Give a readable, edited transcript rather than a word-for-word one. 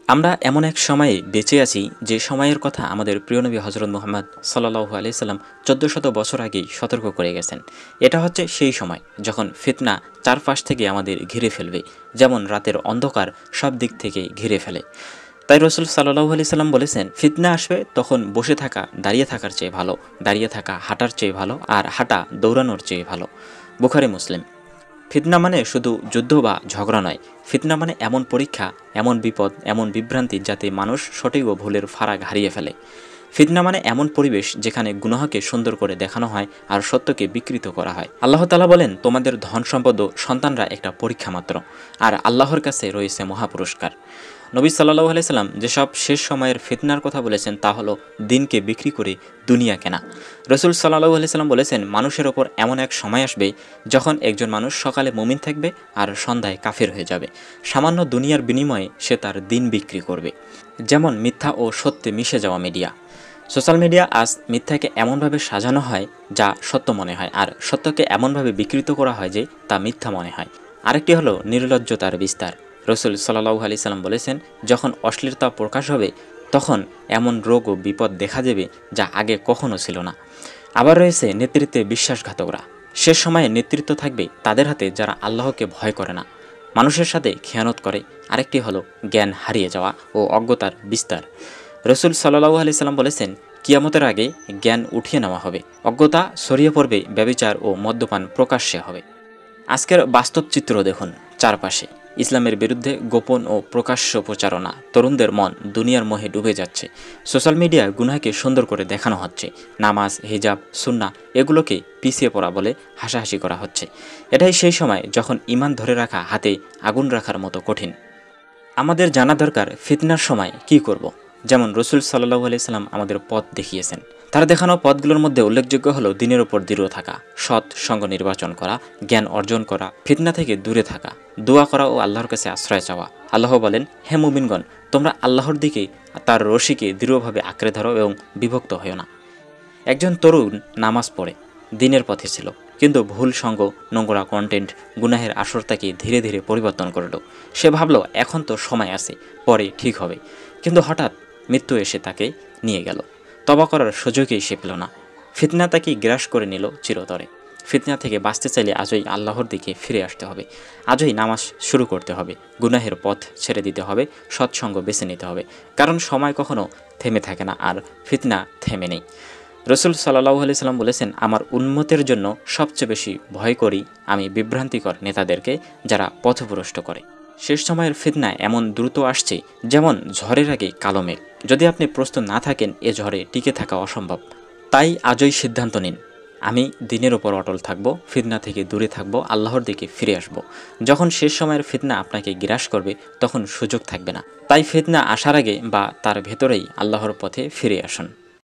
আমরা এমন এক সময়ে বেঁচে আছি যে সময়ের কথা আমাদের প্রিয় নবী হজরত মুহাম্মদ সাল্লাল্লাহু আলাইহি সাল্লাম ১৪০০ বছর আগেই সতর্ক করে গেছেন। এটা হচ্ছে সেই সময় যখন ফিতনা চারপাশ থেকে আমাদের ঘিরে ফেলবে, যেমন রাতের অন্ধকার সব দিক থেকে ঘিরে ফেলে। তাই রসুল সাল্লাল্লাহু আলাইহি সাল্লাম বলেছেন, ফিতনা আসবে তখন বসে থাকা দাঁড়িয়ে থাকার চেয়ে ভালো, দাঁড়িয়ে থাকা হাঁটার চেয়ে ভালো, আর হাঁটা দৌড়ানোর চেয়ে ভালো। বুখারী মুসলিম। ফিতনা মানে শুধু যুদ্ধ বা ঝগড়া নয়, ফিতনা মানে এমন পরীক্ষা, এমন বিপদ, এমন বিভ্রান্তি যাতে মানুষ সঠিক ও ভুলের ফারাক হারিয়ে ফেলে। ফিতনা মানে এমন পরিবেশ যেখানে গুনাহকে সুন্দর করে দেখানো হয় আর সত্যকে বিকৃত করা হয়। আল্লাহ তাআলা বলেন, তোমাদের ধন সম্পদ ও সন্তানরা একটা পরীক্ষা মাত্র, আর আল্লাহর কাছে রয়েছে মহাপুরস্কার। নবী সাল্লাল্লাহু আলাইহি সাল্লাম যেসব শেষ সময়ের ফিতনার কথা বলেছেন তা হলো দিনকে বিক্রি করে দুনিয়া কেনা। রসুল সাল্লাল্লাহু আলাইহি সাল্লাম বলেছেন, মানুষের ওপর এমন এক সময় আসবে যখন একজন মানুষ সকালে মুমিন থাকবে আর সন্ধ্যায় কাফের হয়ে যাবে। সামান্য দুনিয়ার বিনিময়ে সে তার দিন বিক্রি করবে। যেমন মিথ্যা ও সত্যে মিশে যাওয়া মিডিয়া। সোশ্যাল মিডিয়া আজ মিথ্যাকে এমনভাবে সাজানো হয় যা সত্য মনে হয়, আর সত্যকে এমনভাবে বিকৃত করা হয় যে তা মিথ্যা মনে হয়। আরেকটি হলো নির্লজ্জতার বিস্তার। রসুল সাল্লাল্লাহু আলাইহি সাল্লাম বলেছেন, যখন অশ্লীলতা প্রকাশ হবে তখন এমন রোগ ও বিপদ দেখা দেবে যা আগে কখনো ছিল না। আবার রয়েছে নেতৃত্বে বিশ্বাসঘাতকরা। শেষ সময়ে নেতৃত্ব থাকবে তাদের হাতে যারা আল্লাহকে ভয় করে না, মানুষের সাথে খেয়ানত করে। আরেকটি হলো জ্ঞান হারিয়ে যাওয়া ও অজ্ঞতার বিস্তার। রসুল সাল্লাল্লাহু আলাইহি সাল্লাম বলেছেন, কিয়ামতের আগে জ্ঞান উঠিয়ে নেওয়া হবে, অজ্ঞতা ছড়িয়ে পড়বে, ব্যভিচার ও মদ্যপান প্রকাশ্যে হবে। আজকের বাস্তব চিত্র দেখুন চারপাশে। ইসলামের বিরুদ্ধে গোপন ও প্রকাশ্য প্রচারণা, তরুণদের মন দুনিয়ার মোহে ডুবে যাচ্ছে। সোশ্যাল মিডিয়ায় গুনাহকে সুন্দর করে দেখানো হচ্ছে, নামাজ, হিজাব, সুন্নাহ এগুলোকে পিছিয়ে পড়া বলে হাসাহাসি করা হচ্ছে। এটাই সেই সময় যখন ঈমান ধরে রাখা হাতে আগুন রাখার মতো কঠিন। আমাদের জানা দরকার ফিতনার সময় কী করব। যেমন রসুল সাল্লাল্লাহু আলাইহি সাল্লাম আমাদের পথ দেখিয়েছেন। তার দেখানো পথগুলোর মধ্যে উল্লেখযোগ্য হলো দিনের ওপর দৃঢ় থাকা, সৎ সঙ্গ নির্বাচন করা, জ্ঞান অর্জন করা, ফিতনা থেকে দূরে থাকা, দোয়া করা ও আল্লাহর কাছে আশ্রয় চাওয়া। আল্লাহ বলেন, হে মুমিনগণ, তোমরা আল্লাহর দিকে তার রশিকে দৃঢ়ভাবে আঁকড়ে ধরো এবং বিভক্ত হও না। একজন তরুণ নামাজ পড়ে দিনের পথে ছিল, কিন্তু ভুল সঙ্গ, নোংরা কন্টেন্ট, গুনাহের আসর তাকে ধীরে ধীরে পরিবর্তন করল। সে ভাবল এখন তো সময় আছে, পরে ঠিক হবে। কিন্তু হঠাৎ মৃত্যু এসে তাকে নিয়ে গেল। তওবা করার সুযোগই সে পেল না। ফিতনা তাকে গ্রাস করে নিল চিরতরে। ফিতনা থেকে বাঁচতে চাইলে আজই আল্লাহর দিকে ফিরে আসতে হবে, আজই নামাজ শুরু করতে হবে, গুনাহের পথ ছেড়ে দিতে হবে, সৎসঙ্গ বেছে নিতে হবে। কারণ সময় কখনো থেমে থাকে না, আর ফিতনা থেমে নেই। রসুল সাল্লাল্লাহু আলাইহি সাল্লাম বলেছেন, আমার উম্মতের জন্য সবচেয়ে বেশি ভয় করি আমি বিভ্রান্তিকর নেতাদেরকে, যারা পথভ্রষ্ট করে। শেষ সময়ের ফিতনা এমন দ্রুত আসছে যেমন ঝড়ের আগে কালো মেঘ। যদি আপনি প্রস্তুত না থাকেন, এ ঝড়ে টিকে থাকা অসম্ভব। তাই আজই সিদ্ধান্ত নিন, আমি দিনের ওপর অটল থাকব, ফিতনা থেকে দূরে থাকব, আল্লাহর দিকে ফিরে আসব। যখন শেষ সময়ের ফিতনা আপনাকে গ্রাস করবে তখন সুযোগ থাকবে না। তাই ফিতনা আসার আগে বা তার ভেতরেই আল্লাহর পথে ফিরে আসুন।